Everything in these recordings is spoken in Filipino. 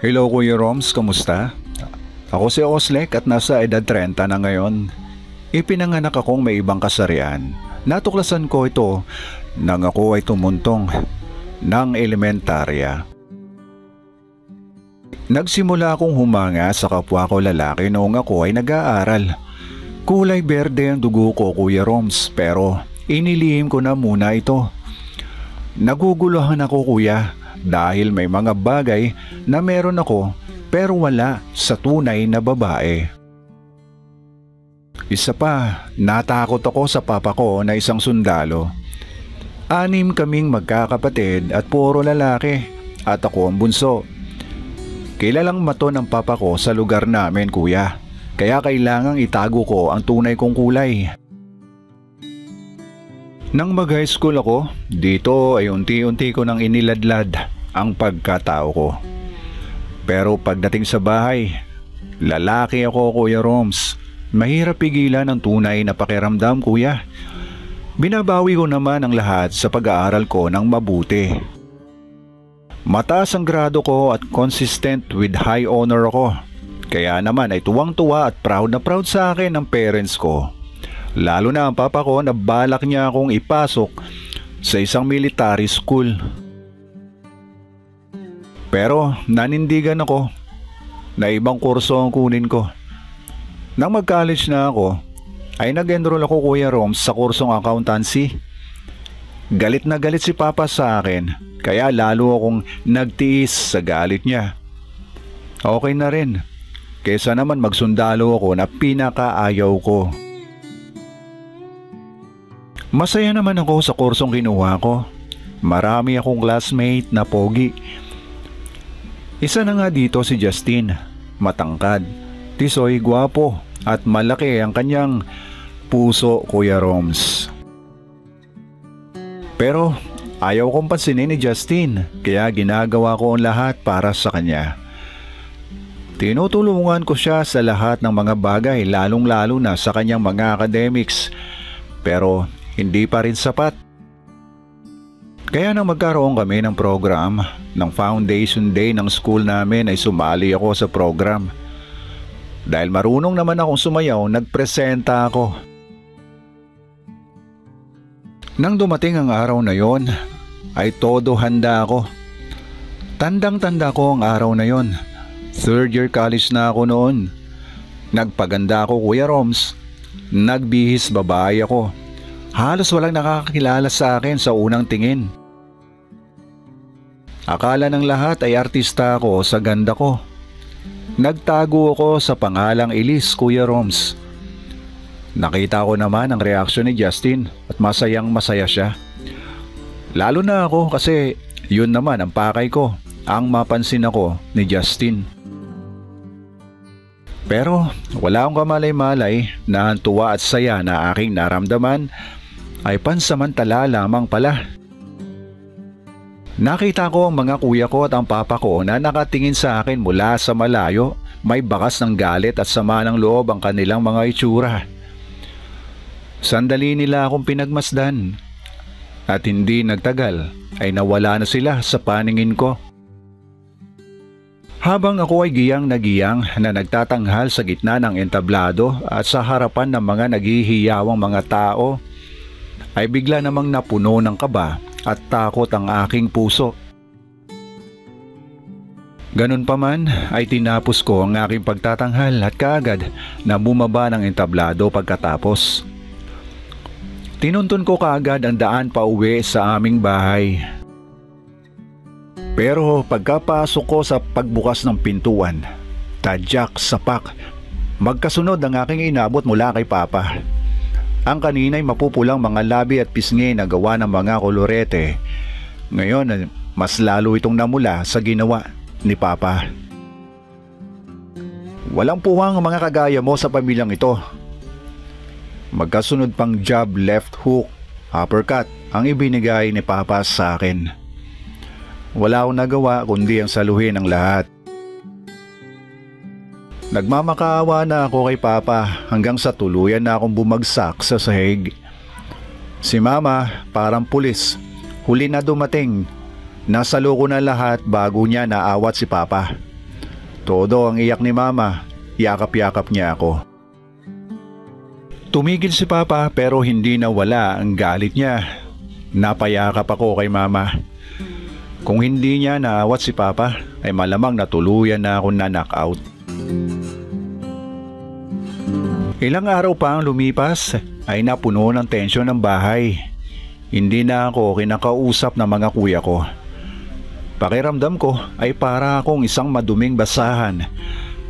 Hello Kuya Roms, kamusta? Ako si Oslek at nasa edad 30 na ngayon. Ipinanganak akong may ibang kasarian. Natuklasan ko ito nang ako ay tumuntong ng elementarya. Nagsimula akong humanga sa kapwa ko lalaki noong ako ay nag-aaral. Kulay berde ang dugo ko, Kuya Roms, pero inilihim ko na muna ito. Naguguluhan ako, Kuya, dahil may mga bagay na meron ako pero wala sa tunay na babae. Isa pa, natakot ako sa papa ko na isang sundalo. 6 kaming magkakapatid at puro lalaki at ako ang bunso. Kilalang mato ng papa ko sa lugar namin, Kuya, kaya kailangang itago ko ang tunay kong kulay. Nang mag-high school ako, dito ay unti-unti ko nang iniladlad ang pagkatao ko. Pero pagdating sa bahay, lalaki ako, Kuya Roms. Mahirap pigilan ang tunay na pakiramdam, Kuya. Binabawi ko naman ang lahat sa pag-aaral ko ng mabuti. Mataas ang grado ko at consistent with high honor ako. Kaya naman ay tuwang-tuwa at proud na proud sa akin ang parents ko. Lalo na ang papa ko na balak niya akong ipasok sa isang military school. Pero nanindigan ako na ibang kurso ang kunin ko. Nang mag-college na ako, ay nag-enroll ako, Kuya Roms, sa kursong accountancy. Galit na galit si papa sa akin, kaya lalo akong nagtiis sa galit niya. Okay na rin, kaysa naman magsundalo ako na pinakaayaw ko. Masaya naman ako sa kursong kinuha ko. Marami akong classmate na pogi. Isa na nga dito si Justin, matangkad, tisoy, gwapo at malaki ang kanyang puso, Kuya Roms. Pero ayaw kong pansinin ni Justin, kaya ginagawa ko ang lahat para sa kanya. Tinutulungan ko siya sa lahat ng mga bagay, lalong-lalo na sa kanyang mga academics. Pero hindi pa rin sapat. Kaya nang magkaroon kami ng program ng Foundation Day ng school namin ay sumali ako sa program. Dahil marunong naman akong sumayaw, nagpresenta ako. Nang dumating ang araw na yon, ay todo handa ako. Tandang-tanda ko ang araw na yon. 3rd year college na ako noon. Nagpaganda ako, Kuya Roms. Nagbihis babae ako. Halos walang nakakakilala sa akin sa unang tingin. Akala ng lahat ay artista ako sa ganda ko. Nagtago ako sa pangalang Elise, Kuya Roms. Nakita ko naman ang reaksyon ni Justin at masayang masaya siya. Lalo na ako kasi yun naman ang pakay ko, ang mapansin ako ni Justin. Pero wala akong kamalay-malay na ang tuwa at saya na aking naramdaman ay pansamantala lamang pala. Nakita ko ang mga kuya ko at ang papa ko na nakatingin sa akin mula sa malayo. May bakas ng galit at sama ng loob ang kanilang mga itsura. Sandali nila akong pinagmasdan at hindi nagtagal ay nawala na sila sa paningin ko. Habang ako ay giyang na nagtatanghal sa gitna ng entablado at sa harapan ng mga naghihiyawang mga tao, ay bigla namang napuno ng kaba at takot ang aking puso. Ganun pa man ay tinapos ko ang aking pagtatanghal at kaagad na bumaba ng entablado pagkatapos. Tinuntun ko kaagad ang daan pa uwi sa aming bahay. Pero pagkapasok ko sa pagbukas ng pintuan, tadyak, sapak, magkasunod ang aking inabot mula kay Papa. Ang kanina'y mapupulang mga labi at pisngi na gawa ng mga kolorete. Ngayon, mas lalo itong namula sa ginawa ni Papa. Walang puwang ang mga kagaya mo sa pamilyang ito. Magkasunod pang jab, left hook, uppercut ang ibinigay ni Papa sa akin. Wala akong nagawa kundi ang saluhin ang lahat. Nagmamakaawa na ako kay Papa hanggang sa tuluyan na akong bumagsak sa sahig. Si Mama parang pulis, huli na dumating. Nasalo ko na lahat bago niya naawat si Papa. Todo ang iyak ni Mama, yakap-yakap niya ako. Tumigil si Papa pero hindi nawala ang galit niya. Napayakap ako kay Mama. Kung hindi niya naawat si Papa ay malamang natuluyan na ako na knockout. Ilang araw pa ang lumipas ay napuno ng tensyon ng bahay. Hindi na ako kinakausap ng mga kuya ko. Pakiramdam ko ay para akong isang maduming basahan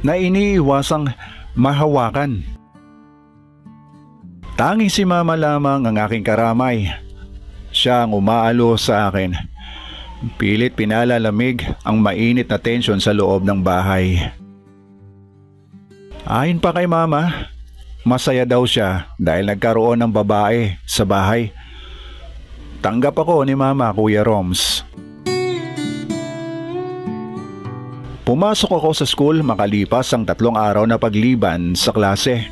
na iniiwasang mahawakan. Tanging si Mama lamang ang aking karamay. Siya ang umaalo sa akin. Pilit pinalalamig ang mainit na tensyon sa loob ng bahay. Ayon pa kay Mama, masaya daw siya dahil nagkaroon ng babae sa bahay. Tanggap ako ni Mama, Kuya Roms. Pumasok ako sa school makalipas ang 3 araw na pagliban sa klase.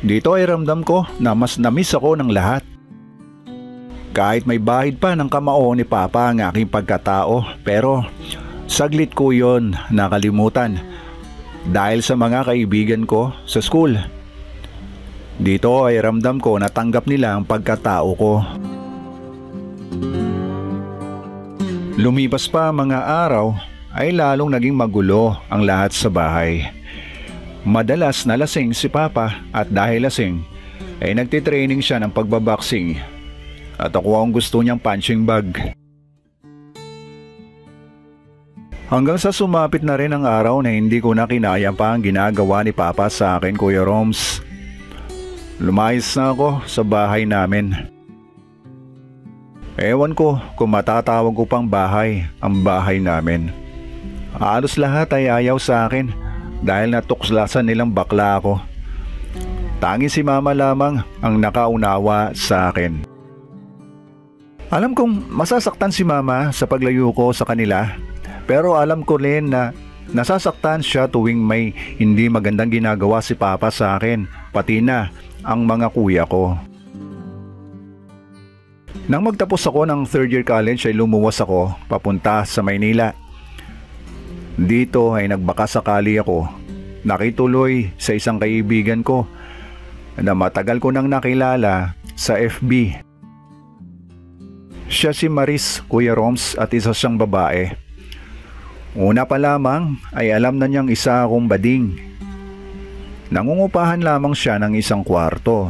Dito ay ramdam ko na mas namiss ako ng lahat. Kahit may bahid pa ng kamao ni Papa ang aking pagkatao, pero saglit ko yon nakalimutan dahil sa mga kaibigan ko sa school. Dito ay ramdam ko na tanggap nila ang pagkatao ko. Lumipas pa mga araw ay lalong naging magulo ang lahat sa bahay. Madalas nalasing si Papa at dahil lasing ay nagtitraining siya ng pagbaboxing at ako ang gusto niyang punching bag. Hanggang sa sumapit na rin ang araw na hindi ko na kinaya pa ang ginagawa ni Papa sa akin, Kuya Roms. Lumayas na ako sa bahay namin. Ewan ko kung matatawag ko pang bahay ang bahay namin. Halos lahat ay ayaw sa akin dahil natuklasan nilang bakla ako. Tanging si Mama lamang ang nakaunawa sa akin. Alam kong masasaktan si Mama sa paglayo ko sa kanila, pero alam ko rin na nasasaktan siya tuwing may hindi magandang ginagawa si Papa sa akin, pati na ang mga kuya ko. Nang magtapos ako ng 3rd year college ay lumuwas ako papunta sa Maynila. Dito ay nagbaka sakali ako. Nakituloy sa isang kaibigan ko na matagal ko nang nakilala sa FB. Siya si Maris, Kuya Roms, at isa siyang babae. Una pa lamang ay alam na niyang isa akong bading. Nangungupahan lamang siya ng isang kwarto.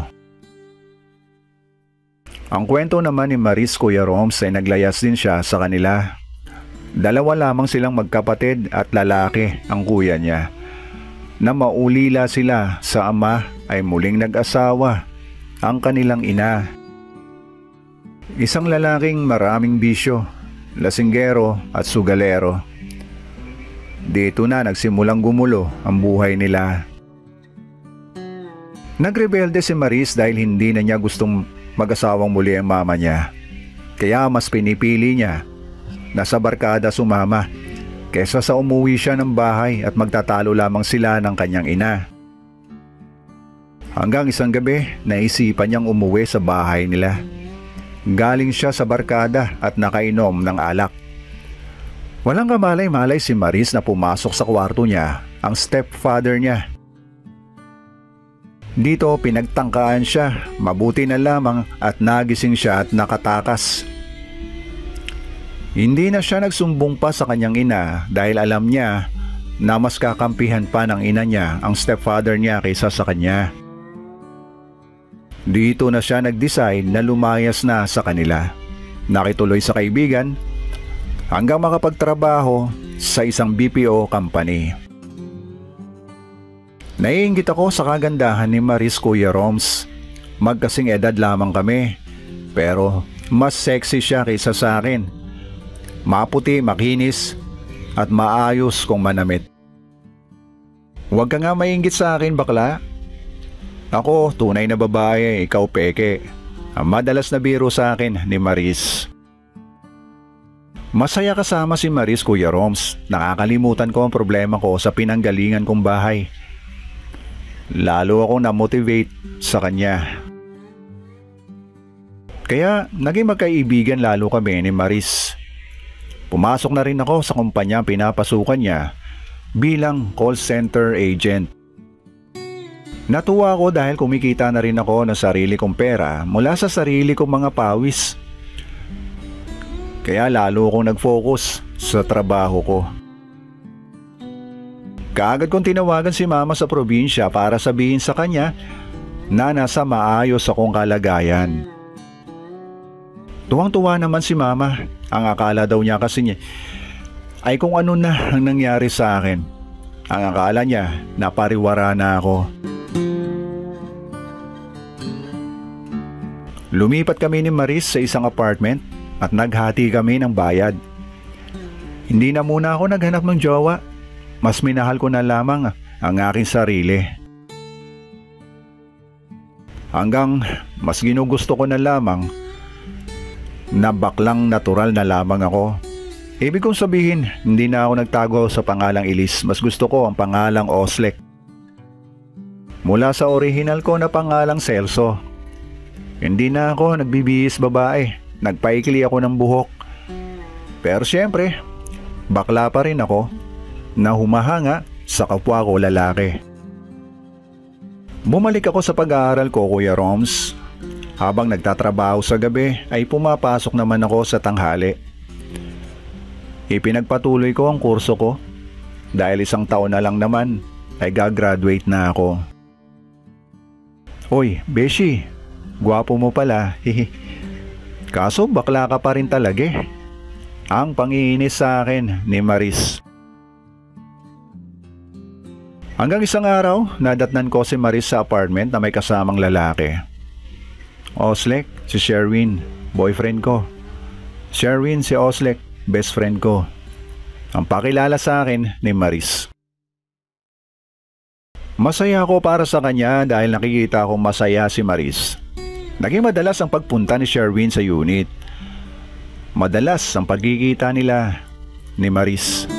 Ang kwento naman ni Maris, Kuya Roms, ay naglayas din siya sa kanila. 2 lamang silang magkapatid at lalaki ang kuya niya. Na maulila sila sa ama ay muling nag-asawa ang kanilang ina. Isang lalaking maraming bisyo, lasinggero at sugalero. Dito na nagsimulang gumulo ang buhay nila. Nagrebelde si Maris dahil hindi na niya gustong mag-asawang muli ang mama niya. Kaya mas pinipili niya na sa barkada sumama kesa sa umuwi siya ng bahay at magtatalo lamang sila ng kanyang ina. Hanggang isang gabi, naisipan niyang umuwi sa bahay nila. Galing siya sa barkada at nakainom ng alak. Walang kamalay-malay si Maris na pumasok sa kwarto niya ang stepfather niya. Dito pinagtangkaan siya, mabuti na lamang at nagising siya at nakatakas. Hindi na siya nagsumbong pa sa kanyang ina dahil alam niya na mas kakampihan pa ng ina niya ang stepfather niya kaysa sa kanya. Dito na siya nag-decide na lumayas na sa kanila. Nakituloy sa kaibigan hanggang makapagtrabaho sa isang BPO company. Naiinggit ako sa kagandahan ni Maris, Kuya Roms. Magkasing edad lamang kami, pero mas sexy siya kaysa sa akin. Maputi, makinis, at maayos kung manamit. Huwag ka nga maiinggit sa akin, bakla. Ako, tunay na babae, ikaw peke. Ang madalas na biro sa akin ni Maris. Masaya kasama si Maris, Kuya Roms. Nakakalimutan ko ang problema ko sa pinanggalingan kong bahay. Lalo akong na-motivate sa kanya. Kaya naging magkaibigan lalo kami ni Maris. Pumasok na rin ako sa kumpanya pinapasukan niya bilang call center agent. Natuwa ako dahil kumikita na rin ako ng sarili kong pera mula sa sarili kong mga pawis. Kaya lalo akong nag-focus sa trabaho ko. Kaagad kong tinawagan si mama sa probinsya para sabihin sa kanya na nasa maayos akong kalagayan. Tuwang-tuwa naman si mama. Ang akala daw niya kasi niya ay kung ano na ang nangyari sa akin. Ang akala niya napariwara na ako. Lumipat kami ni Maris sa isang apartment at naghati kami ng bayad. Hindi na muna ako naghanap ng jowa. Mas minahal ko na lamang ang aking sarili. Hanggang mas ginugusto ko na lamang na baklang natural na lamang ako. Ibig kong sabihin, hindi na ako nagtago sa pangalang Elise. Mas gusto ko ang pangalang Oslek. Mula sa original ko na pangalang Celso. Hindi na ako nagbibihis babae. Nagpaikli ako ng buhok. Pero syempre, bakla pa rin ako na humahanga sa kapwa ko lalaki. Bumalik ako sa pag-aaral ko, Kuya Roms. Habang nagtatrabaho sa gabi ay pumapasok naman ako sa tanghali. Ipinagpatuloy ko ang kurso ko dahil 1 taon na lang naman ay gagraduate na ako. Oy, Beshi, gwapo mo pala. Kaso bakla ka pa rin talaga eh. Ang pangiinis sa akin ni Maris. Hanggang isang araw, nadatnan ko si Maris sa apartment na may kasamang lalaki. Oslek, si Sherwin, boyfriend ko. Sherwin, si Oslek, best friend ko. Ang pakilala sa akin ni Maris. Masaya ako para sa kanya dahil nakikita kong masaya si Maris. Naging madalas ang pagpunta ni Sherwin sa unit. Madalas ang pagkikita nila ni Maris.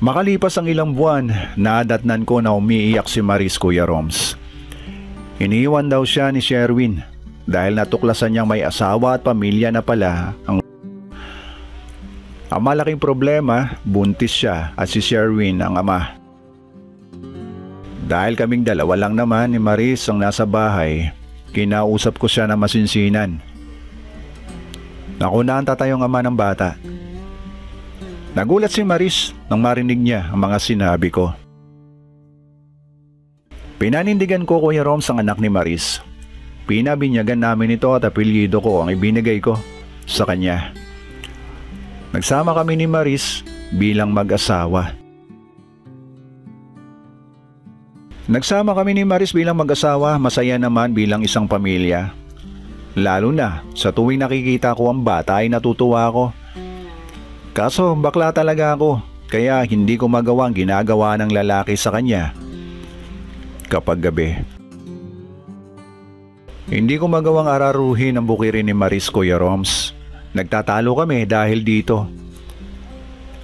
Makalipas ang ilang buwan, nadatnan ko na umiiyak si Maris, Kuya Roms. Iniwan daw siya ni Sherwin dahil natuklasan niyang may asawa at pamilya na pala. Ang malaking problema, buntis siya at si Sherwin ang ama. Dahil kaming dalawa lang naman ni Maris ang nasa bahay, kinausap ko siya na masinsinan. Naku na ang tatayong ama ng bata. Nagulat si Maris nang marinig niya ang mga sinabi ko. Pinanindigan ko, Kuya Roms, ang anak ni Maris. Pinabinyagan namin ito at apelyido ko ang ibinigay ko sa kanya. Nagsama kami ni Maris bilang mag-asawa. Masaya naman bilang isang pamilya. Lalo na sa tuwing nakikita ko ang bata ay natutuwa ako. Kaso bakla talaga ako, kaya hindi ko magawa ang ginagawa ng lalaki sa kanya kapag gabi. Hindi ko magawang araruhin ang bukirin ni Maris, Kuya Roms. Nagtatalo kami dahil dito.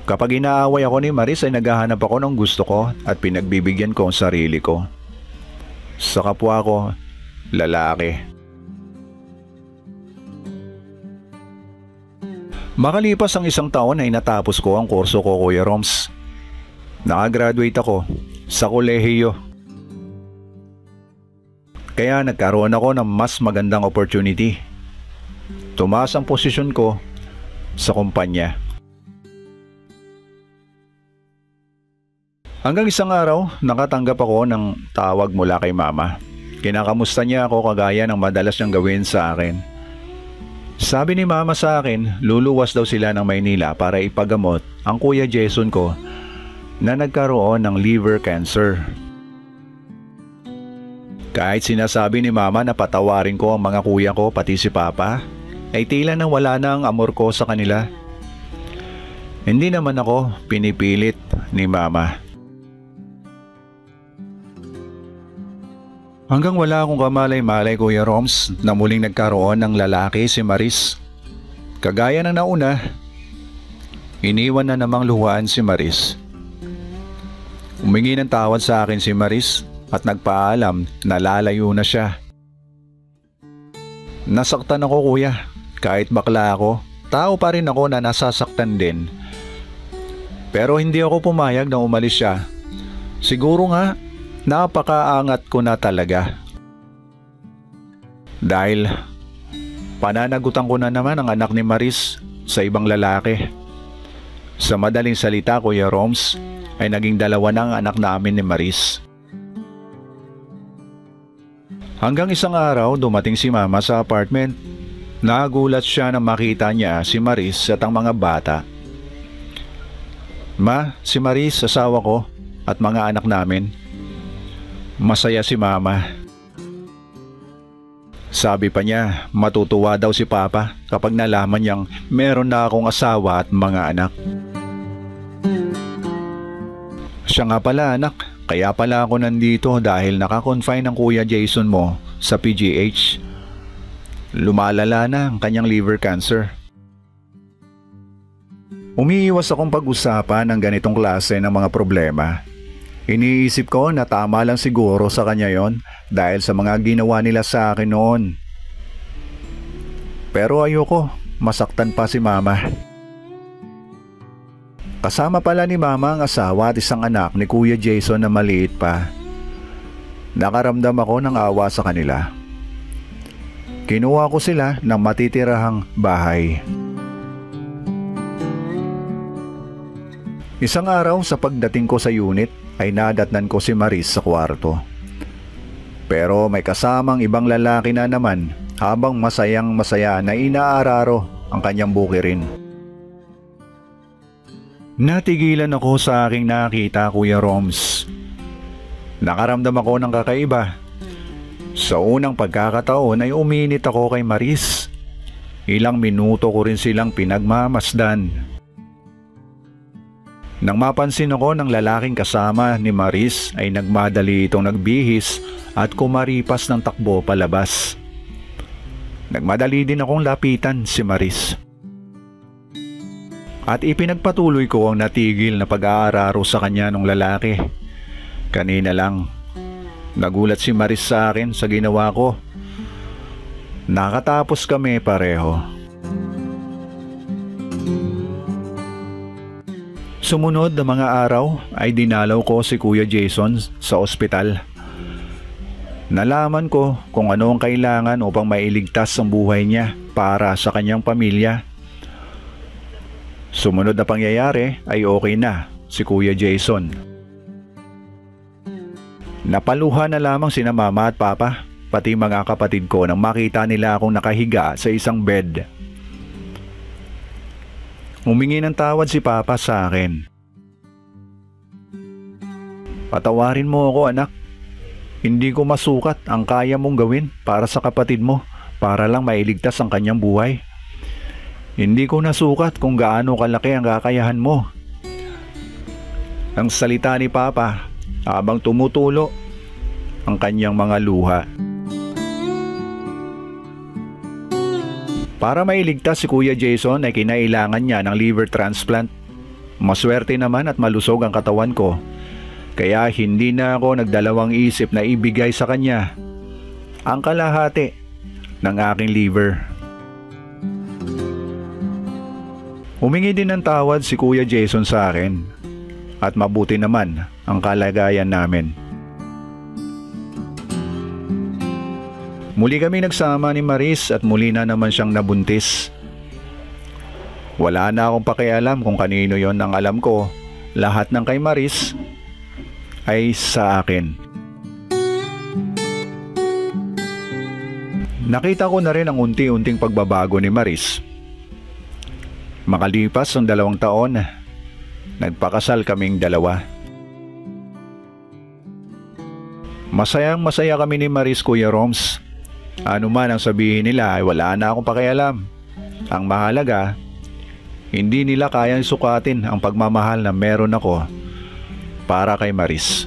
Kapag inaaway ako ni Maris ay naghahanap ako ng gusto ko at pinagbibigyan ko ang sarili ko. Sa kapwa ko, lalaki. Makalipas ang 1 taon ay natapos ko ang kurso ko, Kuya Roms. Nakagraduate ako sa kolehiyo. Kaya nagkaroon ako ng mas magandang opportunity. Tumaas ang posisyon ko sa kumpanya. Hanggang isang araw, nakatanggap ako ng tawag mula kay mama. Kinakamusta niya ako kagaya ng madalas niyang gawin sa akin. Sabi ni mama sa akin, luluwas daw sila ng Maynila para ipagamot ang Kuya Jason ko na nagkaroon ng liver cancer. Kahit sinasabi ni mama na patawarin ko ang mga kuya ko pati si papa, ay tila nang wala na ang amor ko sa kanila. Hindi naman ako pinipilit ni mama. Hanggang wala akong kamalay-malay, Kuya Roms, na muling nagkaroon ng lalaki si Maris. Kagaya ng nauna, iniwan na namang luhaan si Maris. Humingi ng tawad sa akin si Maris at nagpaalam na lalayo na siya. Nasaktan ako, Kuya. Kahit bakla ako, tao pa rin ako na nasasaktan din Pero hindi ako pumayag na umalis siya. Siguro nga, napakaangat ko na talaga. Dahil pananagutan ko na naman ang anak ni Maris sa ibang lalaki. Sa madaling salita, Kuya Roms, ay naging dalawa na ang anak namin ni Maris. Hanggang isang araw dumating si Mama sa apartment. Nagulat siya na makita niya si Maris at ang mga bata. Ma, si Maris, asawa ko at mga anak namin. Masaya si Mama. Sabi pa niya, matutuwa daw si Papa kapag nalaman niyang meron na akong asawa at mga anak. Siya nga pala anak, kaya pala ako nandito dahil nakakonfine ang Kuya Jason mo sa PGH. Lumalala na ang kanyang liver cancer. Umiiwas akong pag-usapan ng ganitong klase ng mga problema. Iniisip ko na tama lang siguro sa kanya yon dahil sa mga ginawa nila sa akin noon. Pero ayoko, masaktan pa si Mama. Kasama pala ni Mama ang asawa at isang anak ni Kuya Jason na maliit pa. Nakaramdam ako ng awa sa kanila. Kinuha ko sila ng matitirahang bahay. Isang araw sa pagdating ko sa unit ay nadatnan ko si Maris sa kwarto. Pero may kasamang ibang lalaki na naman habang masayang masaya na inaararo ang kanyang bukirin. Natigilan ako sa aking nakita, Kuya Roms. Nakaramdam ako ng kakaiba. Sa unang pagkakataon ay uminit ako kay Maris. Ilang minuto ko rin silang pinagmamasdan. Nang mapansin ako ng lalaking kasama ni Maris ay nagmadali itong nagbihis at kumaripas ng takbo palabas. Nagmadali din akong lapitan si Maris. At ipinagpatuloy ko ang natigil na pag-aararo sa kanya ng lalaki. Kanina lang, nagulat si Maris sa akin sa ginawa ko. Nakatapos kami pareho. Sumunod na mga araw ay dinalaw ko si Kuya Jason sa ospital. Nalaman ko kung ano ang kailangan upang mailigtas ang buhay niya para sa kanyang pamilya. Sumunod na pangyayari ay okay na si Kuya Jason. Napaluha na lamang sina Mama at Papa, pati mga kapatid ko nang makita nila akong nakahiga sa isang bed. Humingi ng tawad si Papa sa akin. Patawarin mo ako, anak. Hindi ko masukat ang kaya mong gawin para sa kapatid mo para lang mailigtas ang kanyang buhay. Hindi ko nasukat kung gaano kalaki ang kakayahan mo. Ang salita ni Papa habang tumutulo ang kanyang mga luha. Para mailigtas si Kuya Jason ay kinailangan niya ng liver transplant. Maswerte naman at malusog ang katawan ko. Kaya hindi na ako nagdalawang isip na ibigay sa kanya ang kalahati ng aking liver. Humingi din ng tawad si Kuya Jason sa akin at mabuti naman ang kalagayan namin. Muli kami nagsama ni Maris at muli na naman siyang nabuntis. Wala na akong pakialam kung kanino yon, ang alam ko, lahat ng kay Maris ay sa akin. Nakita ko na rin ang unti-unting pagbabago ni Maris. Makalipas ang 2 taon, nagpakasal kaming dalawa. Masayang masaya kami ni Maris, Kuya Roms. Ano man ang sabihin nila ay wala na akong pakialam. Ang mahalaga, hindi nila kayang sukatin ang pagmamahal na meron ako para kay Maris.